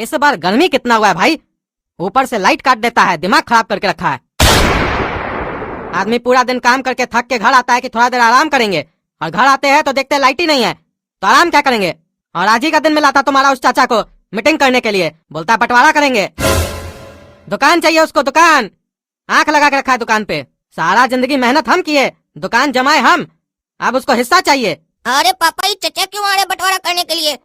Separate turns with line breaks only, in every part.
इस बार गर्मी कितना हुआ है भाई, ऊपर से लाइट काट देता है, दिमाग खराब करके रखा है। आदमी पूरा दिन काम करके थक के घर आता है कि थोड़ा देर आराम करेंगे, और घर आते हैं तो देखते हैं लाइट ही नहीं है, तो आराम क्या करेंगे। और आज ही का दिन मिला था तुम्हारा उस चाचा को मीटिंग करने के लिए, बोलता बंटवारा करेंगे। दुकान चाहिए उसको, दुकान। आंख लगा के रखा है दुकान पे, सारा जिंदगी मेहनत हम किए, दुकान जमाए हम, अब उसको हिस्सा चाहिए।
अरे पापा, ये चचा क्यों आ रहे बंटवारा करने के लिए?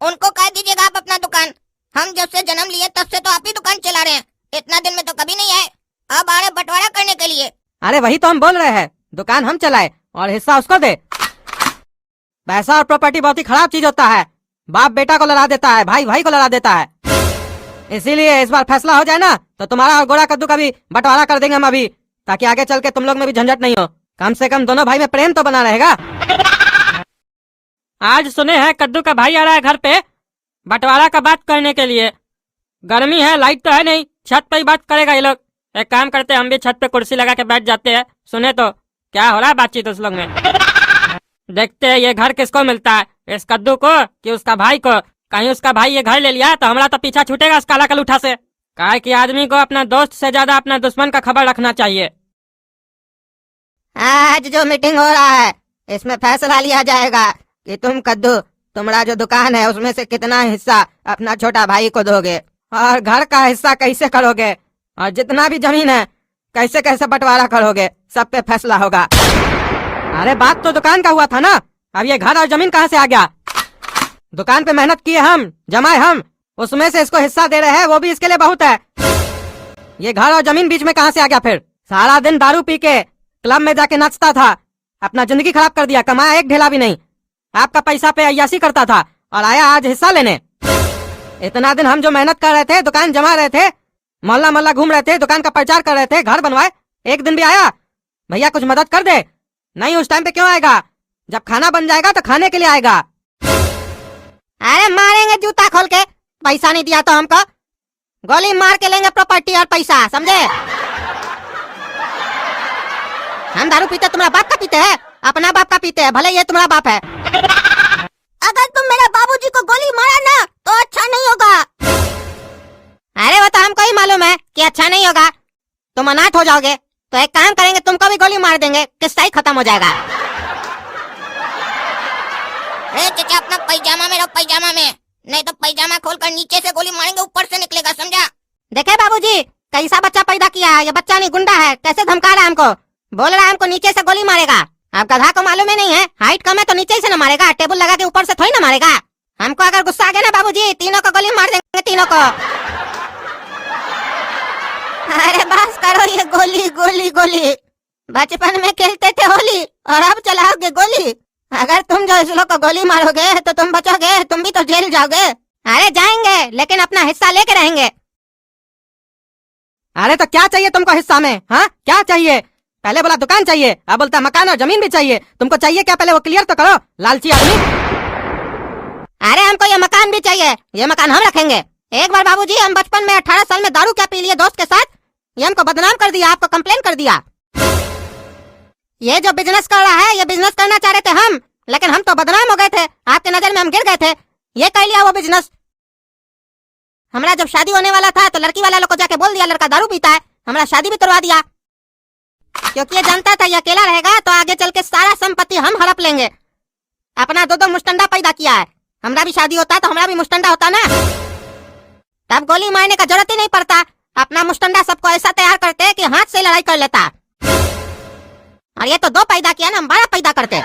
उनको कह दीजिएगा आप अपना दुकान। हम जब से जन्म लिए तब से तो आप ही दुकान चला रहे हैं, इतना दिन में तो कभी नहीं आए, अब आ रहे बंटवारा करने के लिए।
अरे वही तो हम बोल रहे हैं, दुकान हम चलाए और हिस्सा उसको दे। पैसा और प्रॉपर्टी बहुत ही खराब चीज होता है, बाप बेटा को लड़ा देता है, भाई भाई को लड़ा देता है। इसीलिए इस बार फैसला हो जाए ना तो तुम्हारा और गोरा कद्दू का भी बंटवारा कर देंगे हम अभी, ताकि आगे चल के तुम लोग में भी झंझट नहीं हो, कम से कम दोनों भाई में प्रेम तो बना रहेगा।
आज सुने हैं कद्दू का भाई आ रहा है घर पे बंटवारा का बात करने के लिए। गर्मी है, लाइट तो है नहीं, छत पे ही बात करेगा ये लोग। एक काम करते हैं, हम भी छत पे कुर्सी लगा के बैठ जाते हैं, सुने तो क्या हो रहा है बातचीत उस लोग में। देखते हैं ये घर किसको मिलता है, इस कद्दू को कि उसका भाई को। कहीं उसका भाई ये घर ले लिया तो हमारा तो पीछा छूटेगा इस काला कलूठा से। काहे कि आदमी को अपना दोस्त से ज्यादा अपना दुश्मन का खबर रखना चाहिए।
आज जो मीटिंग हो रहा है इसमें फैसला लिया जाएगा कि तुम कद्दू, तुम्हारा जो दुकान है उसमें से कितना हिस्सा अपना छोटा भाई को दोगे, और घर का हिस्सा कैसे करोगे, और जितना भी जमीन है कैसे कैसे बंटवारा करोगे, सब पे फैसला होगा।
अरे बात तो दुकान का हुआ था ना, अब ये घर और जमीन कहाँ से आ गया? दुकान पे मेहनत किए हम, जमाए हम, उसमें से इसको हिस्सा दे रहे हैं, वो भी इसके लिए बहुत है। ये घर और जमीन बीच में कहाँ से आ गया फिर? सारा दिन दारू पी के क्लब में जाके नाचता था, अपना जिंदगी खराब कर दिया, कमाया एक ढेला भी नहीं, आपका पैसा पे अय्यासी करता था, और आया आज हिस्सा लेने। इतना दिन हम जो मेहनत कर रहे थे, दुकान जमा रहे थे, मोहल्ला मोहल्ला घूम रहे थे, दुकान का प्रचार कर रहे थे, घर बनवाए, एक दिन भी आया भैया कुछ मदद कर दे? नहीं, उस टाइम पे क्यों आएगा? जब खाना बन जाएगा तो खाने के लिए आएगा।
अरे मारेंगे जूता खोल के, पैसा नहीं दिया तो हमको गोली मार के लेंगे प्रॉपर्टी और पैसा, समझे? हम दारू पीते तुम्हारा बाप का पीते हैं, अपना बाप का पीते हैं, भले ये तुम्हारा बाप है। अगर तुम मेरे बाबूजी को गोली मारा ना तो अच्छा नहीं होगा। अरे वो तो हमको ही मालूम है कि अच्छा नहीं होगा, तुम अनाथ हो जाओगे, तो एक काम करेंगे, तुमको भी गोली मार देंगे, किस्सा ही खत्म हो जाएगा। चाचा अपना पैजामा में रहो, पैजामा में, नहीं तो पैजामा खोलकर नीचे से गोली मारेंगे, ऊपर से निकलेगा, समझा? देखे बाबूजी कैसा बच्चा पैदा किया है, ये बच्चा नहीं गुंडा है, कैसे धमका रहा है हमको, बोल रहा है हमको नीचे से गोली मारेगा। आप गधा को मालूम ही नहीं है, हाइट कम है तो नीचे से न मारेगा, टेबल लगा के ऊपर से थोड़ी ना मारेगा। हमको अगर गुस्सा आ गया ना बाबूजी, तीनों को गोली मार देंगे, तीनों को। अरे बस करो ये गोली गोली गोली, बचपन में खेलते थे होली और अब चलाओगे गोली। अगर तुम जो इस लोग को गोली मारोगे तो तुम बचोगे, तुम भी तो जेल जाओगे। अरे जाएंगे लेकिन अपना हिस्सा लेके रहेंगे।
अरे तो क्या चाहिए तुमको हिस्सा में? हाँ क्या चाहिए? पहले बोला दुकान चाहिए, अब बोलता मकान और जमीन भी चाहिए। तुमको चाहिए क्या, पहले वो क्लियर तो करो, लालची आदमी।
अरे हमको ये मकान भी चाहिए, ये मकान हम रखेंगे। एक बार बाबूजी हम बचपन में 18 साल में दारू क्या पी लिए दोस्त के साथ, ये हमको बदनाम कर दिया, आपको कंप्लेन कर दिया। ये जो बिजनेस कर रहा है, ये बिजनेस करना चाह रहे थे हम, लेकिन हम तो बदनाम हो गए थे, आपके नजर में हम गिर गए थे, ये कर लिया वो बिजनेस। हमारा जब शादी होने वाला था तो लड़की वाला लोग को जाके बोल दिया लड़का दारू पीता है, हमारा शादी भी तोड़वा दिया, क्योंकि ये जानता था ये अकेला रहेगा तो आगे चल के सारा संपत्ति हम हड़प लेंगे। अपना दो मुस्टंडा पैदा किया है, हमारा भी शादी होता तो हमारा भी मुस्टंडा होता ना, तब गोली मारने का जरूरत ही नहीं पड़ता। अपना मुस्टंडा सबको ऐसा तैयार करते कि हाथ से लड़ाई कर लेता, और ये तो 2 पैदा किया ना, हम 12 पैदा करते।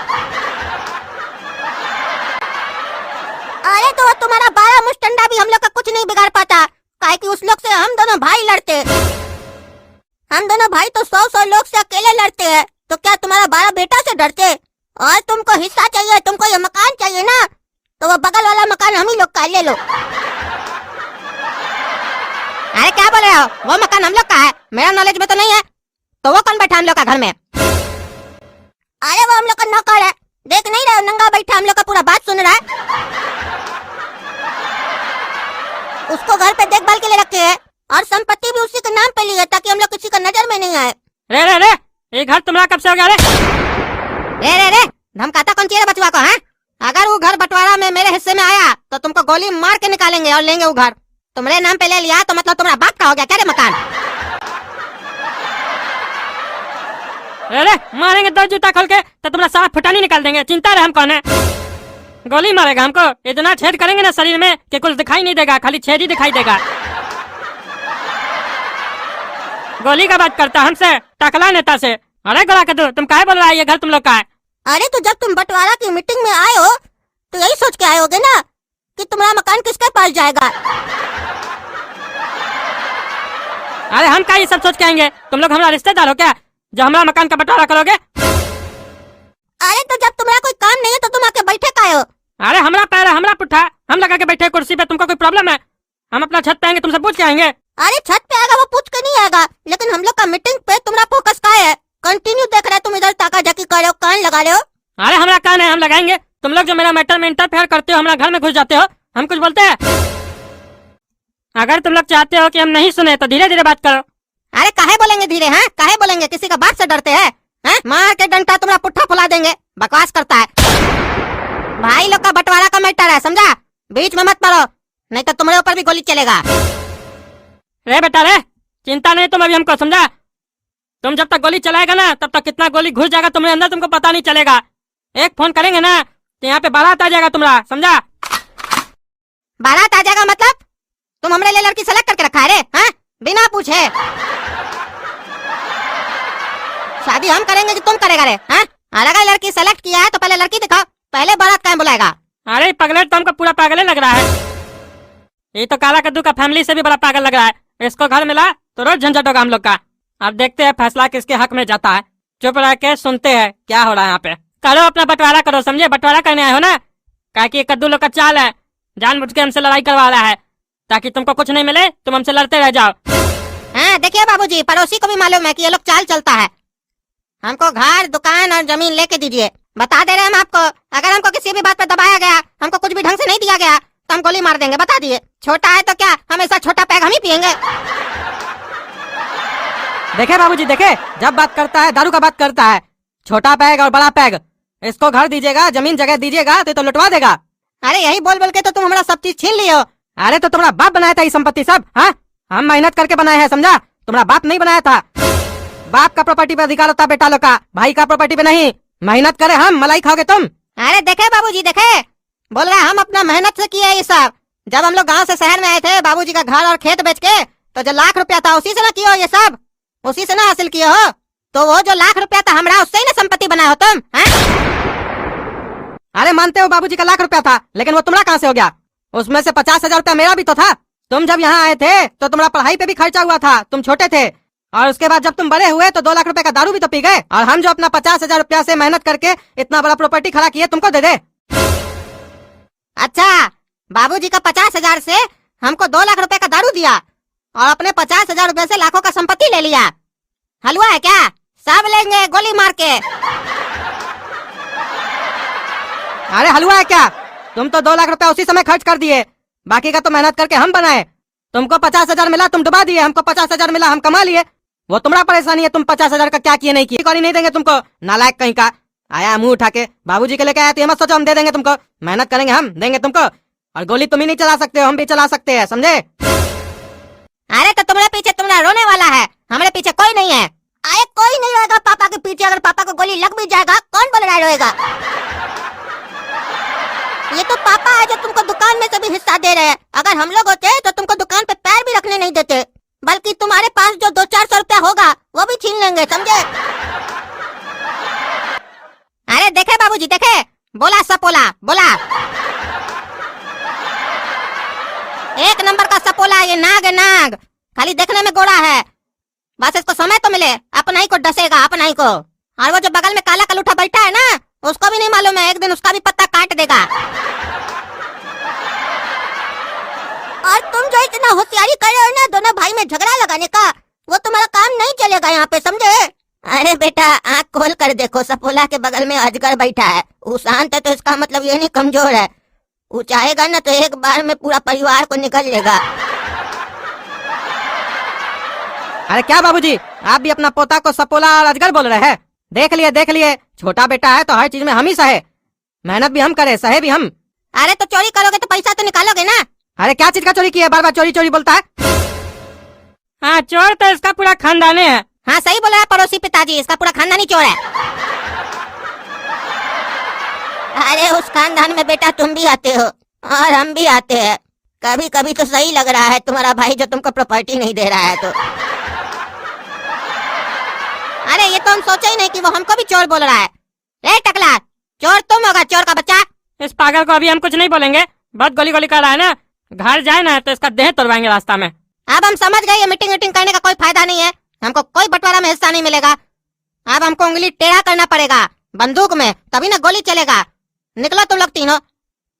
अरे तो तुम्हारा 12 मुस्टंडा भी हम लोग का कुछ नहीं बिगाड़ पाता, काहे कि उस लोग से हम दोनों भाई लड़ते। हम दोनों भाई तो 100 लोग से अकेले लड़ते हैं, तो क्या तुम्हारा 12 बेटा से डरते? और तुमको हिस्सा चाहिए, तुमको ये मकान चाहिए ना, तो वो बगल वाला मकान हम ही लोग का ले लो। अरे क्या बोल रहे हो, वो मकान हम लोग का है, मेरा नॉलेज में तो नहीं है, तो वो कौन बैठा हम लोग का घर में? अरे वो हम लोग का नौकर है, देख नहीं रहे नंगा बैठा हम लोग का पूरा बात सुन रहा है। उसको घर पे देखभाल के लिए रखे हैं, और संपत्ति भी उसी के नाम पे ली है, ताकि हम लोग किसी का नजर में नहीं आए।
रे रे रे, ये घर तुम्हारा कब से हो गया रे?
रे रे रे, धमकाता कौन चाहिए बचवा को? हैं? अगर वो घर बंटवारा में मेरे हिस्से में आया तो तुमको गोली मार के निकालेंगे और लेंगे वो घर। तुम्हारे नाम पे ले लिया तो मतलब तुम्हारा बाप का हो गया क्या रे मकान?
अरे मारेंगे दो जूता खोल के तो तुम्हारा सारा फुटानी निकाल देंगे। चिंता रहे हम कौन है। गोली मारेगा हमको, इतना छेद करेंगे ना शरीर में कि कुछ दिखाई नहीं देगा, खाली छेद ही दिखाई देगा। गोली का बात करता हमसे, टकला नेता से। अरे गोला कद्दू, तुम काहे बोल रहा है ये घर तुम लोग का है?
अरे तो जब तुम बंटवारा की मीटिंग में आए हो तो यही सोच के आए होगे ना कि तुम्हारा मकान किसके पास जाएगा।
अरे हम क्या ये सब सोच के आएंगे? तुम लोग हमारा रिश्तेदार हो क्या जो हमारा मकान का बंटवारा करोगे?
अरे तो जब तुम्हारा कोई काम नहीं है तो तुम आके बैठे काहे हो?
अरे हमरा पैर है, हमरा पुट्ठा, हम लगा के बैठे कुर्सी पे। तुमको कोई प्रॉब्लम है? हम अपना छत पे आएंगे, तुमसे पूछ के आएंगे।
अरे छत पे आएगा वो पूछ के नहीं आएगा, लेकिन हम लोग का मीटिंग पे तुम्हारा फोकस का है? कंटिन्यू देख रहे हो तुम, इधर ताका झाकी कर रहे हो, कान लगा रहे हो।
अरे हमारा कान है, हम लगाएंगे। तुम लोग जो मेरा मैटर में इंटरफेयर करते हो, हमारा घर में घुस जाते हो, हम कुछ बोलते हैं? अगर तुम लोग चाहते हो कि हम नहीं सुने तो धीरे धीरे बात करो।
अरे काहे बोलेंगे धीरे? हैं काहे बोलेंगे? किसी का बात से डरते हैं? मार के डंडा तुम्हारा पुट्ठा फुला देंगे। बकवास करता है। भाई लोग का बंटवारा का मैटर है, समझा? बीच में मत पड़ो, नहीं तो तुम्हारे ऊपर भी गोली चलेगा।
रे बेटा रे, चिंता नहीं तुम अभी हमको, समझा? तुम जब तक गोली चलाएगा ना तब तक कितना गोली घुस जाएगा तुम्हारे अंदर तुमको पता नहीं चलेगा। एक फोन करेंगे ना तो यहाँ पे बारात आ जाएगा तुम्हारा, समझा?
बारात आ जाएगा मतलब? तुम हमारे लिए लड़की सेलेक्ट करके रखा है रे? हाँ, बिना पूछे शादी हम करेंगे कि तुम करेगा रे? हाँ, अगर लड़की सेलेक्ट किया है तो पहले लड़की दिखाओ, पहले बारात काहे बुलाएगा?
अरे पगलेट तो हमको पूरा पागल लग रहा है। ये तो काला कद्दू का फैमिली से भी बड़ा पागल लग रहा है। इसको घर मिला तो रोज झंझट होगा हम लोग का। अब देखते हैं फैसला किसके हक में जाता है। चुप रह के सुनते हैं क्या हो रहा है यहाँ पे। करो अपना बंटवारा करो, समझे? बंटवारा करने आए हो ना? क्या कि कद्दू लोग का चाल है, जानबूझ के हमसे लड़ाई करवा रहा है ताकि तुमको कुछ नहीं मिले, तुम हमसे लड़ते रह जाओ।
हाँ देखिए बाबूजी, पड़ोसी को भी मालूम है कि ये लोग चाल चलता है। हमको घर, दुकान और जमीन लेके दीजिए। बता दे रहे हम आपको, अगर हमको किसी भी बात पे दबाया गया, हमको कुछ भी ढंग से नहीं दिया गया तो हम गोली मार देंगे, बता दिए। छोटा है तो क्या हमेशा छोटा पैग हम ही पियेंगे।
देखे बाबूजी, देखे, जब बात करता है दारू का बात करता है। छोटा पैग और बड़ा पैग, इसको घर दीजिएगा, जमीन जगह दीजिएगा तो लुटवा देगा।
अरे यही बोल बोल के तो तुम हमारा सब चीज छीन लियो।
अरे तो तुम्हारा बाप बनाया था ये संपत्ति सब। हाँ, हम मेहनत करके बनाए हैं, समझा? तुम्हारा बाप नहीं बनाया था। बाप का प्रॉपर्टी पे अधिकार होता बेटा लोग का, भाई का प्रॉपर्टी पे नहीं। मेहनत करे हम, मलाई खाओगे तुम।
अरे देखे बाबूजी, देखे, बोल रहा हम अपना मेहनत से किया ये सब। जब हम लोग गांव से शहर में आए थे बाबूजी का घर और खेत बेच के, तो जो लाख रुपया था उसी से ना किए हो ये सब, उसी से ना हासिल किए हो। तो वो जो लाख रुपया था हमारा, उससे ही ना संपत्ति बनाए हो तुम।
अरे मानते हो बाबूजी का लाख रुपया था, लेकिन वो तुम्हारा कहाँ से हो गया? उसमें से 50,000 रुपया मेरा भी तो था। तुम जब यहाँ आए थे तो तुम्हारा पढ़ाई पे भी खर्चा हुआ था, तुम छोटे थे। और उसके बाद जब तुम बड़े हुए तो 2 लाख रुपए का दारू भी तो पी गए। और हम जो अपना 50,000 रुपया से मेहनत करके इतना बड़ा प्रॉपर्टी खड़ा किए, तुमको दे दे।
अच्छा, बाबूजी का 50,000 से हमको 2 लाख रुपए का दारू दिया और अपने 50,000 रुपए से लाखों का संपत्ति ले लिया। हलवा है क्या? सब लेंगे गोली मार के।
अरे हलवा है क्या? तुम तो 2 लाख रुपया उसी समय खर्च कर दिए, बाकी का तो मेहनत करके हम बनाए। तुमको 50,000 मिला, तुम डुबा दिए। हमको 50,000 मिला, हम कमा लिए। वो तुम्हारा परेशानी है, तुम 50,000 का क्या किए नहीं किए। कौड़ी नहीं देंगे तुमको, नालायक कहीं का। आया मुंह उठा के बाबूजी के लेके आया तो ये मत सोचो हम दे देंगे तुमको। मेहनत करेंगे हम, देंगे तुमको। और गोली तुम ही नहीं चला सकते हो, हम भी चला सकते हैं, समझे?
अरे तो तुम्हारे पीछे तुम्हारा रोने वाला है, हमारे पीछे कोई नहीं है। अरे कोई नहीं रहेगा पापा के पीछे। अगर पापा को गोली लग भी जाएगा, कौन बोल रहा रहेगा? ये तो पापा है जो तुमको दुकान में से भी हिस्सा दे रहे हैं। अगर हम लोग होते तो तुमको दुकान पे पैर भी रखने नहीं देते, बल्कि तुम्हारे पास जो 200-400 रुपया होगा वो भी छीन लेंगे, समझे? अरे देखे बाबूजी, देखे, बोला सपोला, बोला। एक नंबर का सपोला ये नाग है, नाग। खाली देखने में गोरा है, बस इसको समय तो मिले अपना ही को डसेगा, अपना ही को। और वो जो बगल में काला कलूठा बैठा है ना, उसको भी नहीं मालूम है, एक दिन उसका भी पत्ता काट देगा। और तुम जो इतना होशियारी कर रहे हो ना दोनों भाई में झगड़ा लगाने का, वो तुम्हारा काम नहीं चलेगा यहाँ पे, समझे? अरे बेटा आँख खोल कर देखो, सपोला के बगल में अजगर बैठा है। वो शांत है तो इसका मतलब ये नहीं कमजोर है। वो चाहेगा ना तो एक बार में पूरा परिवार को निकल लेगा।
अरे क्या बाबूजी, आप भी अपना पोता को सपोला और अजगर बोल रहे हैं? देख लिए, देख लिए, छोटा बेटा है तो हर चीज में हम ही सहे। मेहनत भी हम करे, सहे भी हम।
अरे तो चोरी करोगे तो पैसा तो निकालोगे ना?
अरे क्या चीज का चोरी किया है, बार बार चोरी चोरी बोलता है।
हाँ, चोर तो इसका पूरा खानदाने है।
हाँ सही बोला है पड़ोसी पिताजी, इसका पूरा खानदान ही चोर है। अरे उस खानदान में बेटा तुम भी आते हो और हम भी आते हैं। कभी कभी तो सही लग रहा है तुम्हारा भाई जो तुमको प्रॉपर्टी नहीं दे रहा है तो। अरे ये तो हम सोचे ही नहीं कि वो हमको भी चोर बोल रहा है। रे टकला, चोर तुम होगा, चोर का बच्चा।
इस पागल को अभी हम कुछ नहीं बोलेंगे, बहुत गोली गोली कर रहा है ना। घर जाए ना तो इसका देह तोड़वाएंगे रास्ता में।
अब हम समझ गए ये मीटिंग वीटिंग करने का कोई फायदा नहीं है, हमको कोई बंटवारा में हिस्सा नहीं मिलेगा। अब हमको उंगली टेढ़ा करना पड़ेगा बंदूक में, तभी ना गोली चलेगा। निकलो तुम लोग तीनों,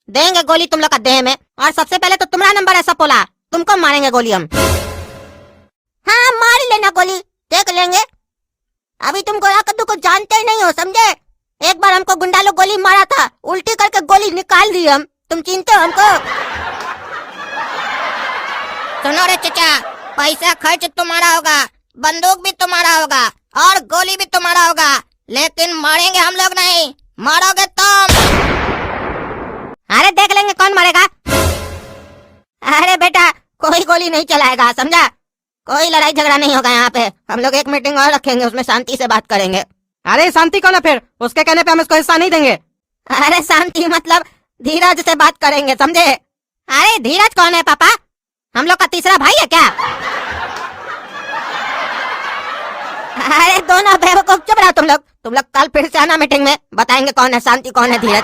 देंगे गोली तुम लोग का देह में। और सबसे पहले तो तुम्हारा नंबर है सपोला, तुमको मारेंगे गोली हम। हाँ मार लेना गोली, देख लेंगे। अभी तुम गोरा कद्दू को जानते ही नहीं हो, समझे। एक बार हमको गुंडा लोग गोली मारा था, उल्टी करके गोली निकाल दी हम। तुम चिंते हो हमको? सुनो रे चचा, पैसा खर्च तुम्हारा होगा, बंदूक भी तुम्हारा होगा और गोली भी तुम्हारा होगा, लेकिन मारेंगे हम लोग नहीं, मारोगे तुम। अरे देख लेंगे कौन मारेगा। अरे बेटा कोई गोली नहीं चलाएगा, समझा। कोई लड़ाई झगड़ा नहीं होगा यहाँ पे। हम लोग एक मीटिंग और रखेंगे, उसमें शांति से बात करेंगे।
अरे शांति कौन है फिर, उसके कहने पे हम इसको हिस्सा नहीं देंगे।
अरे शांति मतलब धीरज से बात करेंगे, समझे। अरे धीरज कौन है पापा, हम लोग का तीसरा भाई है क्या? अरे दोनों बेवकूफ, चुप रहो तुम लोग कल फिर से आना मीटिंग में, बताएंगे कौन है शांति कौन है धीरज।